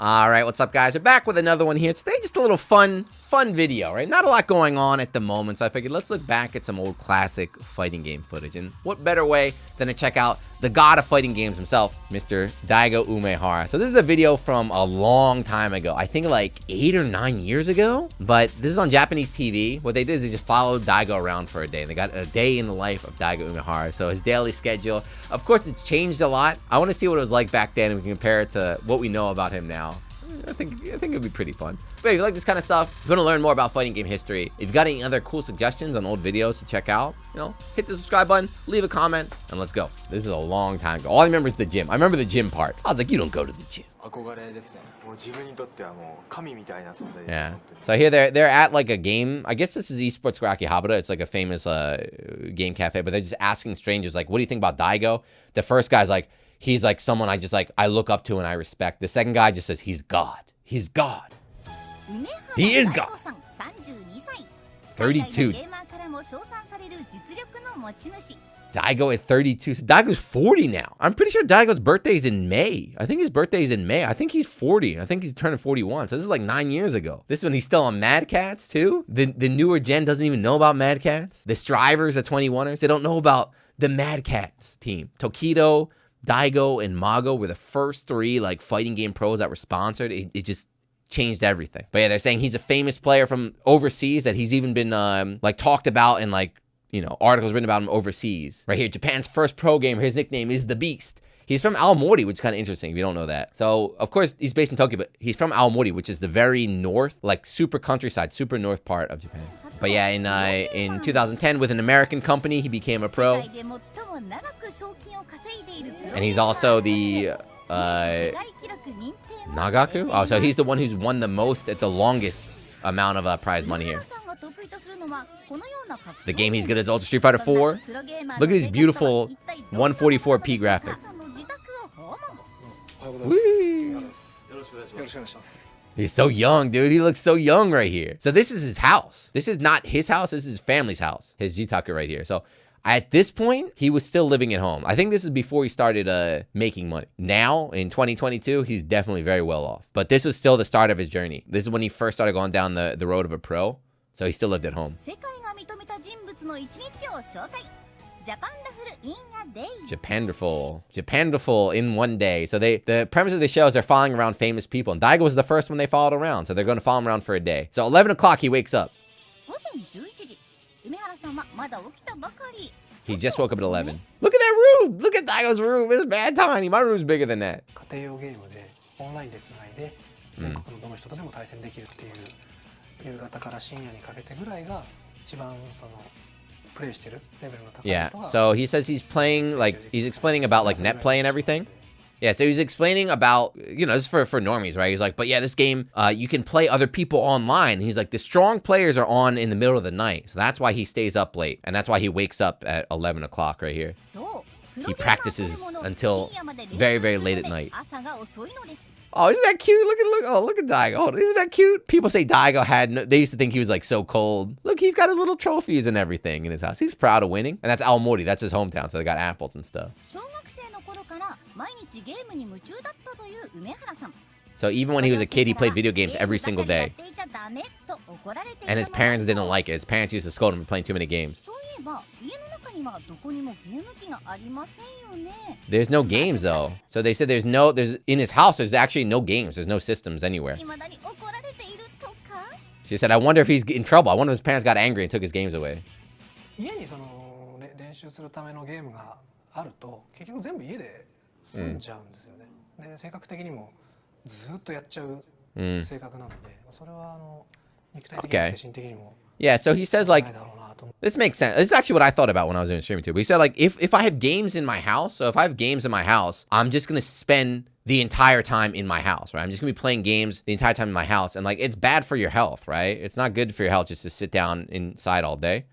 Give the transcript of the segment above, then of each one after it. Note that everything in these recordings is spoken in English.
Alright, what's up guys? We're back with another one here. Today just a little fun video, right? Not a lot going on at the moment, so I figured let's look back at some old classic fighting game footage. And what better way than to check out the god of fighting games himself, Mr. Daigo Umehara. So this is a video from a long time ago. I think like 8 or 9 years ago. But this is on Japanese TV. What they did is they just followed Daigo around for a day. And they got a day in the life of Daigo Umehara. So his daily schedule. Of course, it's changed a lot. I want to see what it was like back then and we can compare it to what we know about him now. I think it'd be pretty fun. But if you like this kind of stuff, if you want to learn more about fighting game history, if you've got any other cool suggestions on old videos to check out, you know, hit the subscribe button, leave a comment, and let's go. This is a long time ago. All I remember is the gym. I remember the gym part. I was like, you don't go to the gym. Yeah. So here they're at like a game. I guess this is Esports Akihabara. It's like a famous game cafe, but they're just asking strangers like, what do you think about Daigo? The first guy's like, he's like someone I look up to and I respect. The second guy just says he's God. He's God. He is God. 32. Daigo at 32. So Daigo's 40 now. I'm pretty sure Daigo's birthday is in May. I think his birthday is in May. I think he's 40. I think he's turning 41. So this is like 9 years ago. This is when he's still on Mad Cats too. The newer gen doesn't even know about Mad Cats. The Strivers, the 21ers, they don't know about the Mad Cats team. Tokido, Daigo, and Mago were the first 3 like fighting game pros that were sponsored. It just changed everything. But yeah, they're saying he's a famous player from overseas, that he's even been like talked about in like, you know, articles written about him overseas. Right here, Japan's first pro gamer, his nickname is the Beast. He's from Aomori, which is kind of interesting if you don't know that. So, of course, he's based in Tokyo, but he's from Aomori, which is the very north, like super countryside, super north part of Japan. But yeah, in 2010, with an American company, he became a pro. And he's also the Nagaku? Oh, so he's the one who's won the most at the longest amount of prize money here. The game he's good at is Ultra Street Fighter 4. Look at these beautiful 144p graphics. Whee! He's so young, dude. He looks so young right here. So this is his house. This is not his house. This is his family's house. His Jitaku right here. So at this point, he was still living at home. I think this is before he started making money. Now, in 2022, he's definitely very well off. But this was still the start of his journey. This is when he first started going down the road of a pro. So he still lived at home. Japanderful in one day. So the premise of the show is they're following around famous people. And Daigo was the first one they followed around. So they're going to follow him around for a day. So 11 o'clock, he wakes up. He just woke up at 11. Look at that room. Look at Daigo's room. It's bad tiny. My room's bigger than that. Yeah, so he says he's playing, like, he's explaining about, like, net play and everything. Yeah, so he's explaining about, you know, this is for normies, right? He's like, but yeah, this game, you can play other people online. And he's like, the strong players are on in the middle of the night. So that's why he stays up late. And that's why he wakes up at 11 o'clock right here. He practices until very, very late at night. Oh, isn't that cute? Look at Daigo. Oh, isn't that cute? People say Daigo they used to think he was like so cold. Look, he's got his little trophies and everything in his house. He's proud of winning. And that's Aomori. That's his hometown. So they got apples and stuff. So even when he was a kid, he played video games every single day. And his parents didn't like it. His parents used to scold him for playing too many games. There's no games though. So they said in his house, there's actually no games. There's no systems anywhere. She said, I wonder if he's in trouble. I wonder if his parents got angry and took his games away. Okay. Yeah, so he says like, this makes sense. This is actually what I thought about when I was doing streaming too. But he said like, if I have games in my house, so if I have games in my house, I'm just gonna spend the entire time in my house, right? I'm just gonna be playing games the entire time in my house, and like, it's bad for your health, right? It's not good for your health just to sit down inside all day.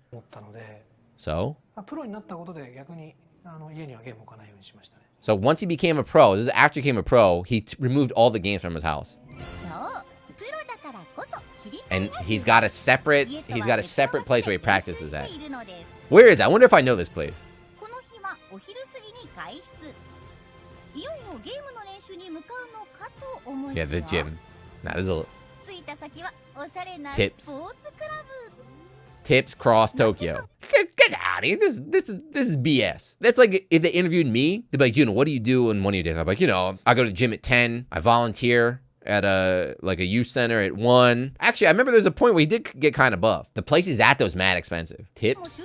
So once he became a pro, this is after he became a pro, he removed all the games from his house. And he's got a separate place where he practices at. Where is that? I wonder if I know this place. Yeah, the gym. Nah, this is a tips. Tips cross Tokyo. Get out of here. This is BS. That's like if they interviewed me, they'd be like, Jiyuna, what do you do on one of your days? I'm like, I go to the gym at 10. I volunteer at a youth center at 1. Actually, I remember there's a point where he did get kind of buff. The place he's at though is mad expensive. Tips.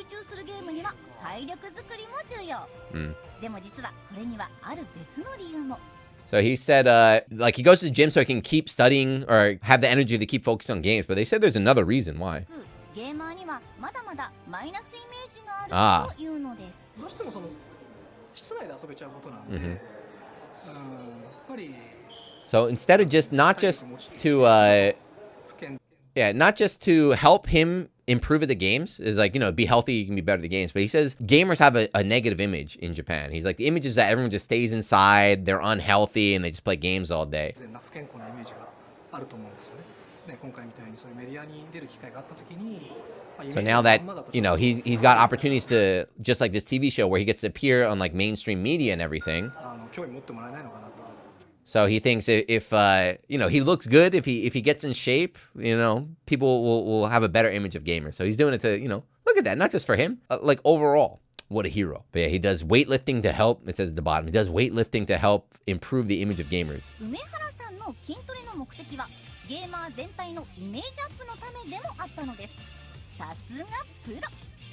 So he said, like he goes to the gym so he can keep studying or have the energy to keep focused on games. But they said there's another reason why. Ah. So instead of not just to help him improve at the games, is like, be healthy, you can be better at the games. But he says gamers have a negative image in Japan. He's like, the image is that everyone just stays inside, they're unhealthy, and they just play games all day. So now that, he's got opportunities to, just like this TV show where he gets to appear on like mainstream media and everything. So he thinks if he looks good, if he gets in shape, people will have a better image of gamers. So he's doing it to, look at that, not just for him, like overall. What a hero. But yeah, he does weightlifting to help, it says at the bottom, he does weightlifting to help improve the image of gamers.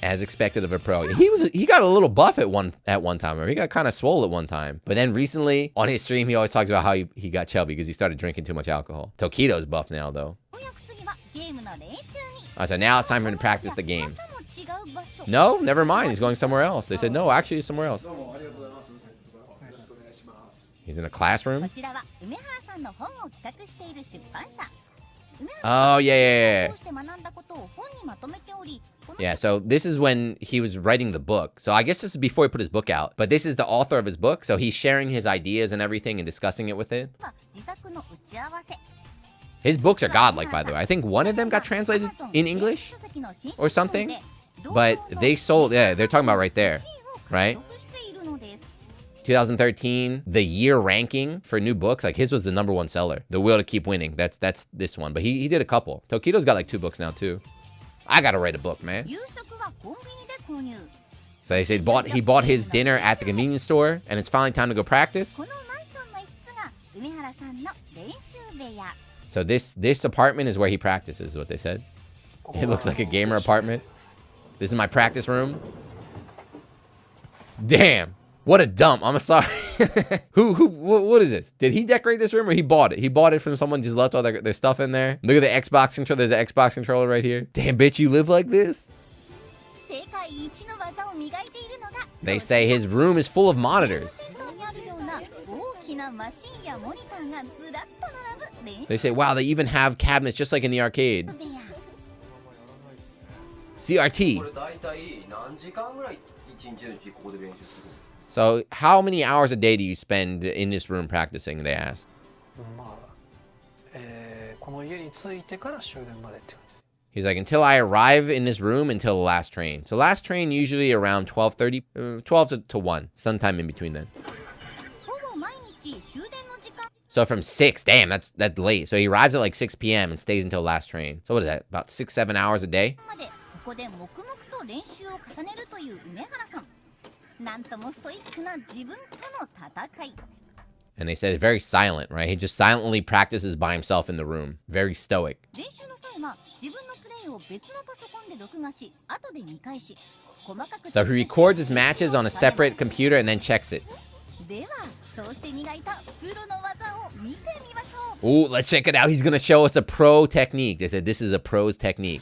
As expected of a pro. He got a little buff at one time, or he got kind of swole at one time. But then recently on his stream, he always talks about how he got chubby because he started drinking too much alcohol. Tokido's buff now though. So now it's time for him to practice the games. No, never mind. He's going somewhere else. They said no, actually he's somewhere else. He's in a classroom. Oh, yeah. Yeah, so this is when he was writing the book. So I guess this is before he put his book out. But this is the author of his book. So he's sharing his ideas and everything and discussing it with it. His books are godlike, by the way. I think one of them got translated in English or something. But they sold, yeah, they're talking about right there, right? 2013, the year ranking for new books, like his was the #1 seller. The Will to Keep Winning. That's this one. But he did a couple. Tokido's got like 2 books now too. I gotta write a book, man. So they said he bought his dinner at the convenience store, and it's finally time to go practice. So this apartment is where he practices, is what they said. It looks like a gamer apartment. This is my practice room. Damn. What a dump. I'm sorry. What is this? Did he decorate this room or he bought it? He bought it from someone, just left all their stuff in there. Look at the Xbox controller. There's an Xbox controller right here. Damn, bitch, you live like this? They say his room is full of monitors. They say, wow, they even have cabinets just like in the arcade. CRT. So how many hours a day do you spend in this room practicing, they asked. He's like, until I arrive in this room until the last train. So last train usually around 12:30, 12 to 1, sometime in between then. So from 6, damn, that's late. So he arrives at like 6 p.m. and stays until last train. So what is that, about 6-7 hours a day? And they said it's very silent, right? He just silently practices by himself in the room. Very stoic. So he records his matches on a separate computer and then checks it. Ooh, let's check it out. He's gonna show us a pro technique. They said this is a pro's technique.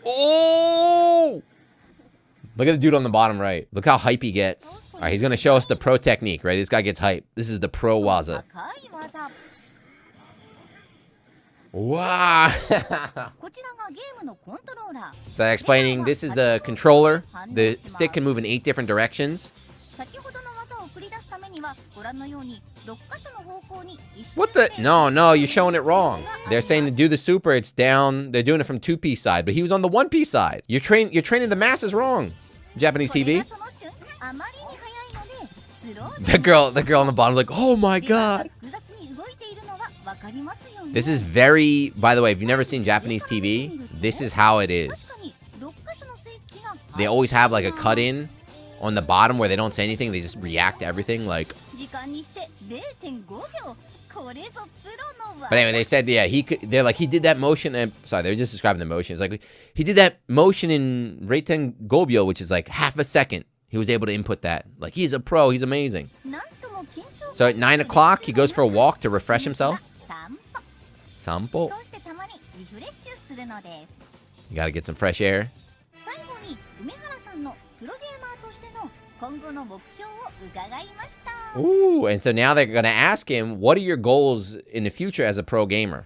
Oh! Look at the dude on the bottom right. Look how hype he gets. All right, he's gonna show us the pro technique, right? This guy gets hype. This is the pro waza. Wow. So explaining, this is the controller. The stick can move in 8 different directions. What the? No, you're showing it wrong. They're saying to do the super, it's down. They're doing it from 2-piece side, but he was on the 1-piece side. You're training the masses wrong. Japanese TV. The girl on the bottom's like, oh my god. This is very, by the way, if you've never seen Japanese TV, this is how it is. They always have like a cut in on the bottom where they don't say anything, they just react to everything like. But anyway, they said, yeah, they're like, he did that motion, and sorry, they're just describing the motion. It's like, he did that motion in Reiten Gobyo, which is like half a second. He was able to input that. Like, he's a pro, he's amazing. So at 9 o'clock, he goes for a walk to refresh himself. Sampo. You gotta get some fresh air. Ooh, and so now they're gonna ask him, what are your goals in the future as a pro gamer?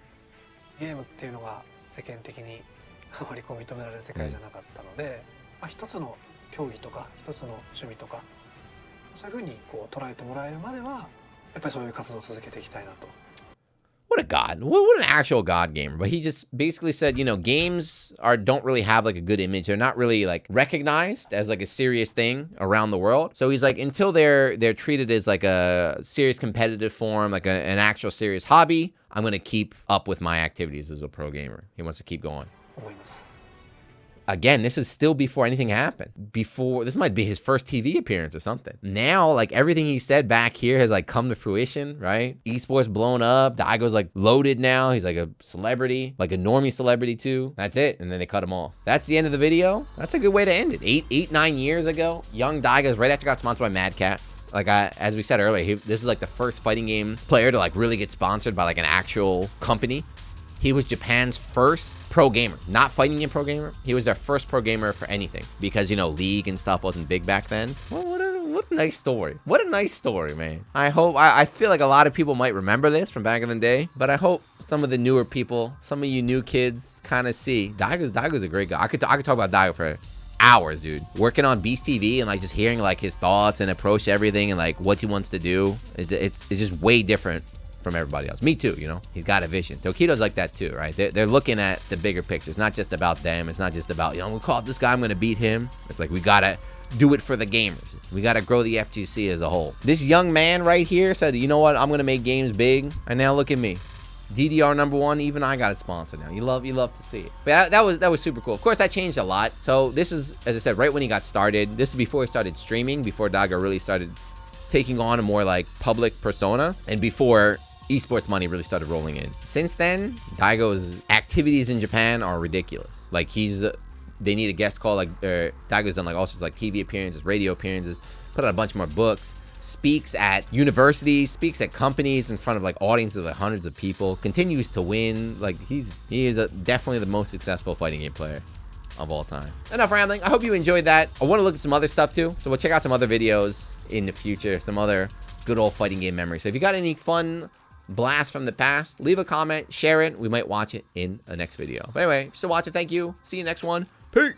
What a god. What an actual god gamer. But he just basically said, you know, games don't really have like a good image. They're not really like recognized as like a serious thing around the world. So he's like, until they're treated as like a serious competitive form, like an actual serious hobby, I'm going to keep up with my activities as a pro gamer. He wants to keep going. Again, this is still before anything happened. This might be his first TV appearance or something. Now, like, everything he said back here has, like, come to fruition, right? Esports blown up. Daigo's, like, loaded now. He's, like, a celebrity, like a normie celebrity, too. That's it. And then they cut him off. That's the end of the video. That's a good way to end it. 9 years ago, young Daigo's right after got sponsored by Mad Catz. Like, as we said earlier, this is, like, the first fighting game player to, like, really get sponsored by, like, an actual company. He was Japan's first pro gamer, not fighting game pro gamer. He was their first pro gamer for anything because, you know, League and stuff wasn't big back then. Well, what a nice story. What a nice story, man. I feel like a lot of people might remember this from back in the day, but I hope some of the newer people, some of you new kids kind of see. Daigo's a great guy. I could talk about Daigo for hours, dude. Working on Beast TV and like just hearing like his thoughts and approach to everything and like what he wants to do. It's just way different from everybody else. Me too, you know. He's got a vision. Tokido's like that too, right? They're looking at the bigger picture. It's not just about them. It's not just about, you know, we call this guy, I'm going to beat him. It's like, we got to do it for the gamers. We got to grow the FGC as a whole. This young man right here said, you know what? I'm going to make games big. And now look at me. DDR #1, even I got a sponsor now. You love to see it. But that was super cool. Of course, that changed a lot. So this is, as I said, right when he got started. This is before he started streaming, before Daigo really started taking on a more like public persona, and before esports money really started rolling in. Since then, Daigo's activities in Japan are ridiculous. Like, they need a guest call. Like, Daigo's done like all sorts of like TV appearances, radio appearances, put out a bunch more books, speaks at universities, speaks at companies in front of like audiences of like hundreds of people, continues to win. Like, he is definitely the most successful fighting game player of all time. Enough rambling. I hope you enjoyed that. I want to look at some other stuff too, so we'll check out some other videos in the future, some other good old fighting game memories. So if you got any fun blast from the past, leave a comment, share it. We might watch it in the next video. But anyway, if you're still watching, thank you. See you next one. Peace.